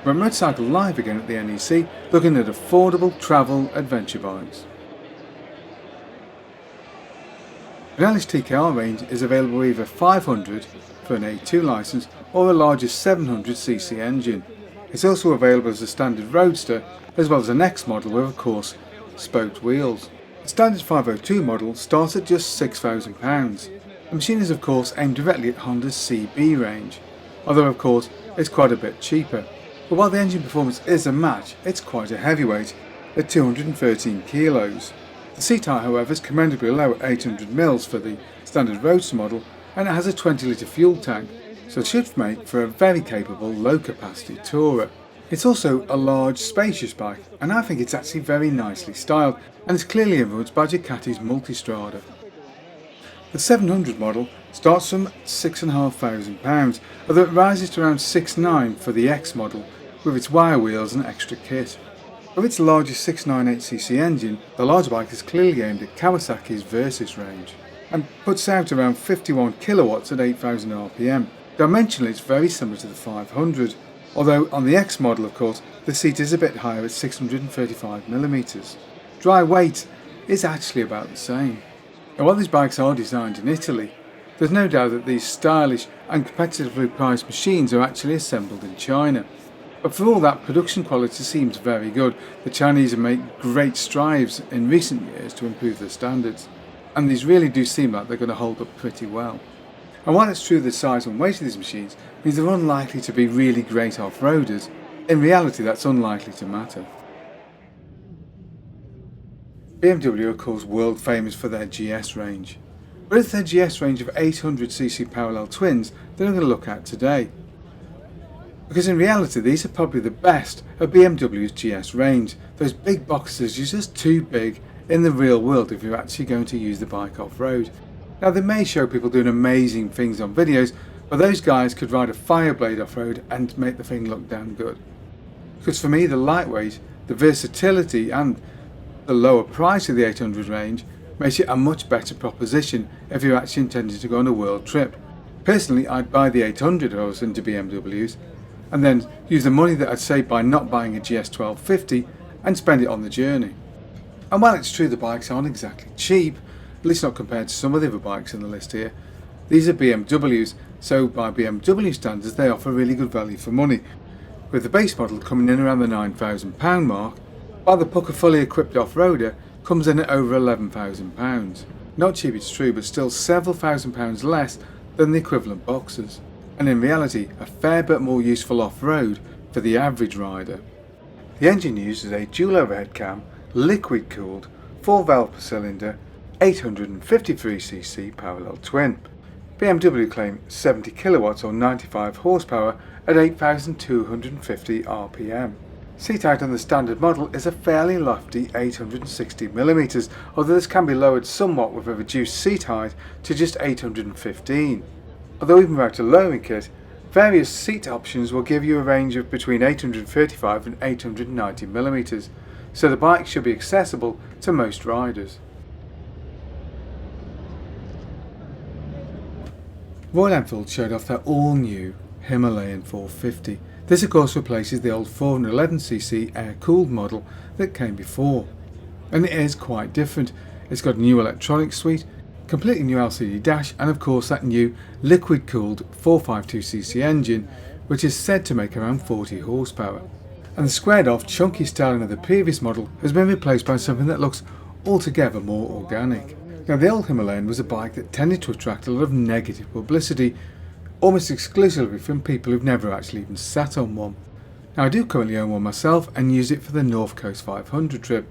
We're Motorcycle live again at the NEC, looking at affordable travel adventure bikes. An LHTKR range is available either 500 for an A2 licence or a larger 700cc engine. It's also available as a standard roadster as well as an X model with, of course, spoked wheels. The standard 502 model starts at just £6,000. The machine is of course aimed directly at Honda's CB range, although of course it's quite a bit cheaper. But while the engine performance is a match, it's quite a heavyweight at 213 kilos. The seat height, however, is commendably low at 800mm for the standard roadster model, and it has a 20-litre fuel tank, so it should make for a very capable low-capacity tourer. It's also a large, spacious bike, and I think it's actually very nicely styled, and is clearly influenced by Ducati's Multistrada. The 700 model starts from £6,500, although it rises to around £6,900 for the X model, with its wire wheels and extra kit. With its largest 698cc engine, the large bike is clearly aimed at Kawasaki's Versys range, and puts out around 51 kilowatts at 8,000 RPM. Dimensionally it's very similar to the 500, although on the X model of course the seat is a bit higher at 635mm. Dry weight is actually about the same. Now while these bikes are designed in Italy, there's no doubt that these stylish and competitively priced machines are actually assembled in China. But for all that, production quality seems very good. The Chinese have made great strides in recent years to improve their standards, and these really do seem like they're going to hold up pretty well. And while it's true the size and weight of these machines means they're unlikely to be really great off-roaders, in reality that's unlikely to matter. BMW are of course world famous for their GS range, but it's their GS range of 800cc parallel twins that I'm going to look at today. Because in reality these are probably the best of BMW's GS range. Those big boxes are just too big in the real world if you're actually going to use the bike off-road. Now they may show people doing amazing things on videos, but those guys could ride a Fireblade off-road and make the thing look damn good. Because for me the lightweight, the versatility and the lower price of the 800 range makes it a much better proposition if you're actually intending to go on a world trip. Personally I'd buy the 800 if I was into BMWs, and then use the money that I'd save by not buying a GS 1250 and spend it on the journey. And while it's true the bikes aren't exactly cheap, at least not compared to some of the other bikes in the list here, these are BMWs, so by BMW standards they offer really good value for money, with the base model coming in around the £9,000 mark, while the Pucker fully equipped off-roader comes in at over £11,000. Not cheap it's true, but still several £1,000s less than the equivalent boxers, and in reality a fair bit more useful off-road for the average rider. The engine used is a dual overhead cam, liquid cooled, 4 valve per cylinder, 853cc parallel twin. BMW claim 70 kilowatts or 95 horsepower at 8,250 RPM. Seat height on the standard model is a fairly lofty 860mm, although this can be lowered somewhat with a reduced seat height to just 815. Although even without a lowering kit, various seat options will give you a range of between 835 and 890mm, so the bike should be accessible to most riders. Royal Enfield showed off their all-new Himalayan 450. This of course replaces the old 411cc air-cooled model that came before, and it is quite different. It's got a new electronic suite, completely new LCD dash, and of course that new liquid-cooled 452cc engine, which is said to make around 40 horsepower. And the squared-off, chunky styling of the previous model has been replaced by something that looks altogether more organic. Now the old Himalayan was a bike that tended to attract a lot of negative publicity, almost exclusively from people who've never actually even sat on one. Now I do currently own one myself and use it for the North Coast 500 trip,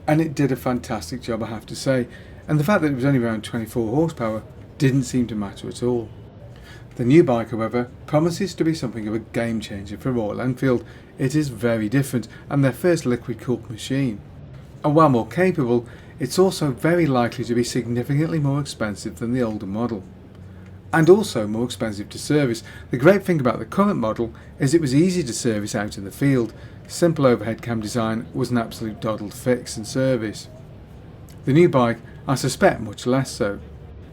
and it did a fantastic job I have to say, and the fact that it was only around 24 horsepower didn't seem to matter at all. The new bike however promises to be something of a game changer for Royal Enfield. It is very different and their first liquid cooled machine, and while more capable it's also very likely to be significantly more expensive than the older model, and also more expensive to service. The great thing about the current model is it was easy to service out in the field. Simple overhead cam design was an absolute doddled fix and service. The new bike, I suspect, much less so.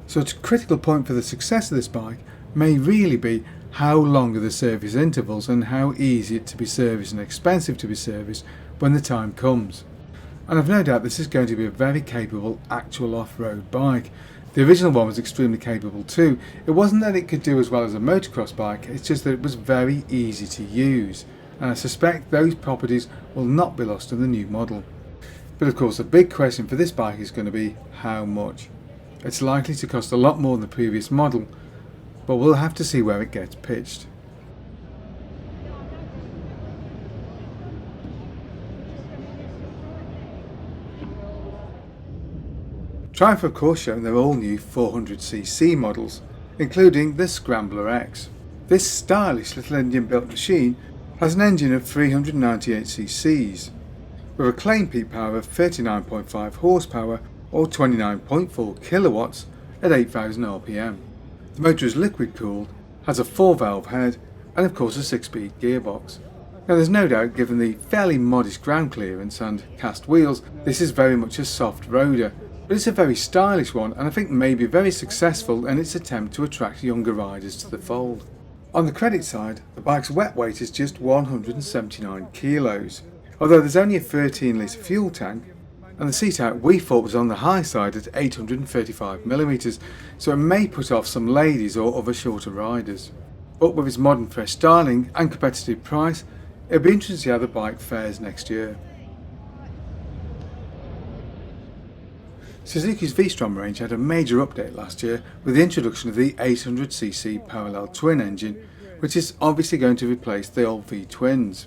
So a critical point for the success of this bike may really be how long are the service intervals and how easy it to be serviced and expensive to be serviced when the time comes. And I've no doubt this is going to be a very capable actual off-road bike. The original one was extremely capable too. It wasn't that it could do as well as a motocross bike, it's just that it was very easy to use, and I suspect those properties will not be lost in the new model. But of course the big question for this bike is going to be how much. It's likely to cost a lot more than the previous model, but we'll have to see where it gets pitched. Triumph of course shown their all new 400cc models, including the Scrambler X. This stylish little Indian built machine has an engine of 398cc, with a claim peak power of 39.5 horsepower or 29.4 kilowatts at 8,000 rpm. The motor is liquid cooled, has a 4-valve head and of course a 6-speed gearbox. Now there's no doubt, given the fairly modest ground clearance and cast wheels, this is very much a soft roader, but it's a very stylish one and I think may be very successful in its attempt to attract younger riders to the fold. On the credit side, the bike's wet weight is just 179 kilos, although there's only a 13 litre fuel tank, and the seat height we thought was on the high side at 835mm, so it may put off some ladies or other shorter riders. But with its modern fresh styling and competitive price, it'll be interesting to see how the bike fares next year. Suzuki's V-Strom range had a major update last year with the introduction of the 800cc parallel twin engine, which is obviously going to replace the old V-twins.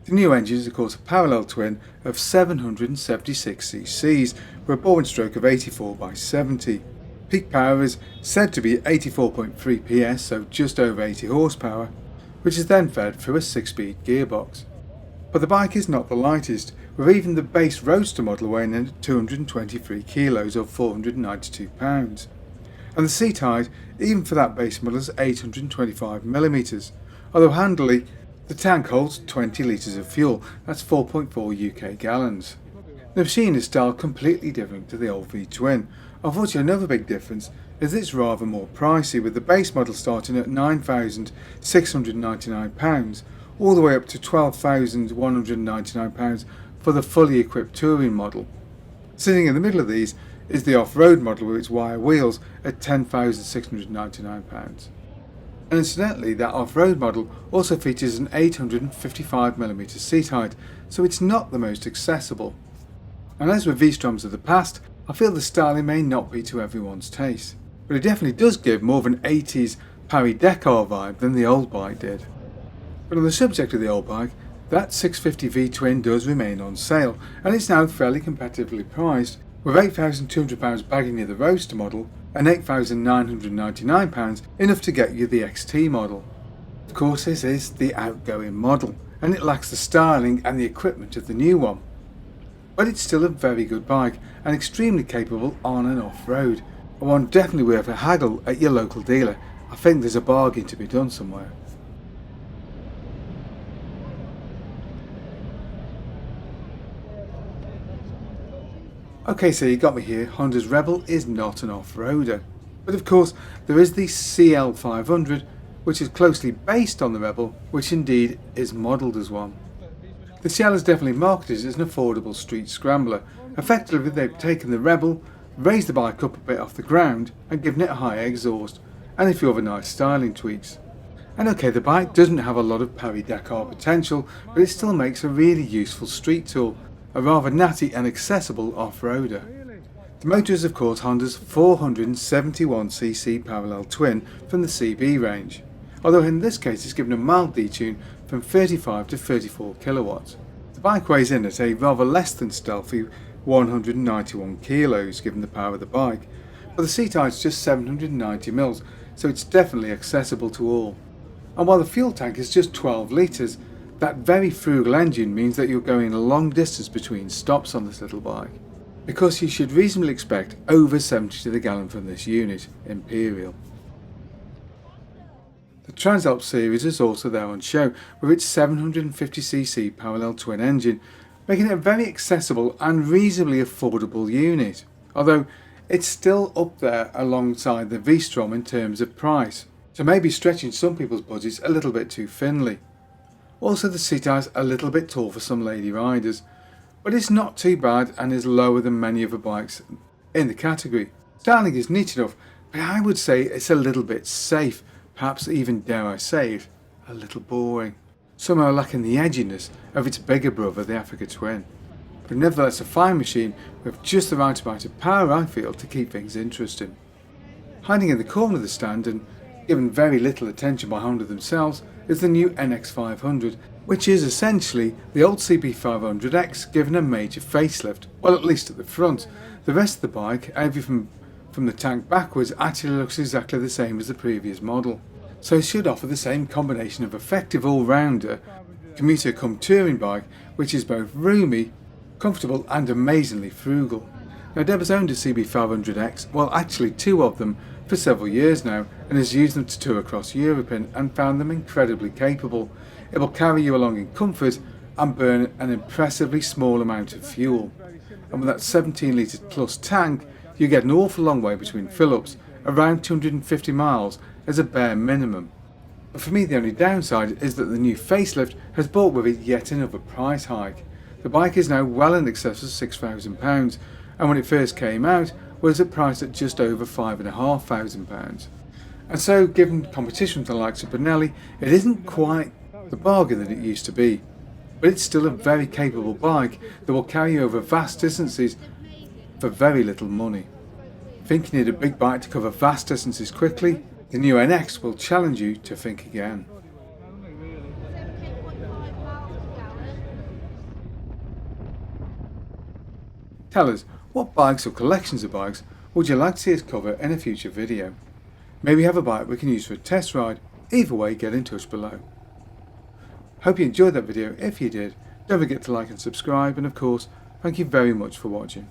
The new engine is of course a parallel twin of 776cc with a bore and stroke of 84/70. Peak power is said to be 84.3 PS, so just over 80 horsepower, which is then fed through a 6-speed gearbox. But the bike is not the lightest, with even the base Roadster model weighing in at 223 kilos or 492 pounds. And the seat height, even for that base model, is 825mm, although handily, the tank holds 20 litres of fuel, that's 4.4 UK gallons. The machine is styled completely different to the old V-twin. Unfortunately, another big difference is that it's rather more pricey, with the base model starting at £9,699 all the way up to £12,199 for the fully equipped touring model. Sitting in the middle of these is the off-road model with its wire wheels at £10,699. And incidentally, that off-road model also features an 855mm seat height, so it's not the most accessible. And as with V-Stroms of the past, I feel the styling may not be to everyone's taste, but it definitely does give more of an 80s Paris-Dakar vibe than the old bike did. But on the subject of the old bike, that 650 V-twin does remain on sale, and it's now fairly competitively priced, with £8,200 bagging you the Roadster model and £8,999 enough to get you the XT model. Of course this is the outgoing model, and it lacks the styling and the equipment of the new one. But it's still a very good bike and extremely capable on and off road, and one definitely worth a haggle at your local dealer. I think there's a bargain to be done somewhere. Okay, so you got me here. Honda's Rebel is not an off-roader, but of course there is the CL500, which is closely based on the Rebel, which indeed is modelled as one. The CL is definitely marketed as an affordable street scrambler. Effectively they've taken the Rebel, raised the bike up a bit off the ground and given it a high exhaust and a few other nice styling tweaks. And okay, the bike doesn't have a lot of Paris-Dakar potential, but it still makes a really useful street tool, a rather natty and accessible off-roader. The motor is of course Honda's 471cc parallel twin from the CB range, although in this case it's given a mild detune from 35 to 34 kilowatts. The bike weighs in at a rather less than stealthy 191 kilos given the power of the bike, but the seat height is just 790mm, so it's definitely accessible to all. And while the fuel tank is just 12 litres, that very frugal engine means that you're going a long distance between stops on this little bike, because you should reasonably expect over 70 to the gallon from this unit, Imperial. The Transalp series is also there on show with its 750cc parallel twin engine, making it a very accessible and reasonably affordable unit, although it's still up there alongside the V-Strom in terms of price. so maybe stretching some people's budgets a little bit too thinly. Also, the seat height is a little bit tall for some lady riders, but it's not too bad and is lower than many other bikes in the category. Styling is neat enough, but I would say it's a little bit safe, perhaps even, dare I say it, a little boring. Somehow lacking the edginess of its bigger brother, the Africa Twin. But nevertheless a fine machine with just the right amount of power, I feel, to keep things interesting. Hiding in the corner of the stand and given very little attention by Honda themselves is the new NX 500, which is essentially the old CB500X given a major facelift, well, at least at the front. The rest of the bike, everything from the tank backwards, actually looks exactly the same as the previous model. So it should offer the same combination of effective all-rounder commuter cum touring bike, which is both roomy, comfortable and amazingly frugal. Now Deb has owned a CB500X, well actually two of them, for several years now, and has used them to tour across Europe in and found them incredibly capable. It will carry you along in comfort and burn an impressively small amount of fuel. And with that 17 litre plus tank, you get an awful long way between fill-ups, around 250 miles as a bare minimum. But for me the only downside is that the new facelift has brought with it yet another price hike. The bike is now well in excess of £6,000, and when it first came out was priced at just over £5,500. And so, given competition with the likes of Benelli, it isn't quite the bargain that it used to be. But it's still a very capable bike that will carry you over vast distances for very little money. Think you need a big bike to cover vast distances quickly? The new NX will challenge you to think again. Tell us, what bikes or collections of bikes would you like to see us cover in a future video? Maybe have a bike we can use for a test ride. Either way, get in touch below. Hope you enjoyed that video. If you did, don't forget to like and subscribe, and of course, thank you very much for watching.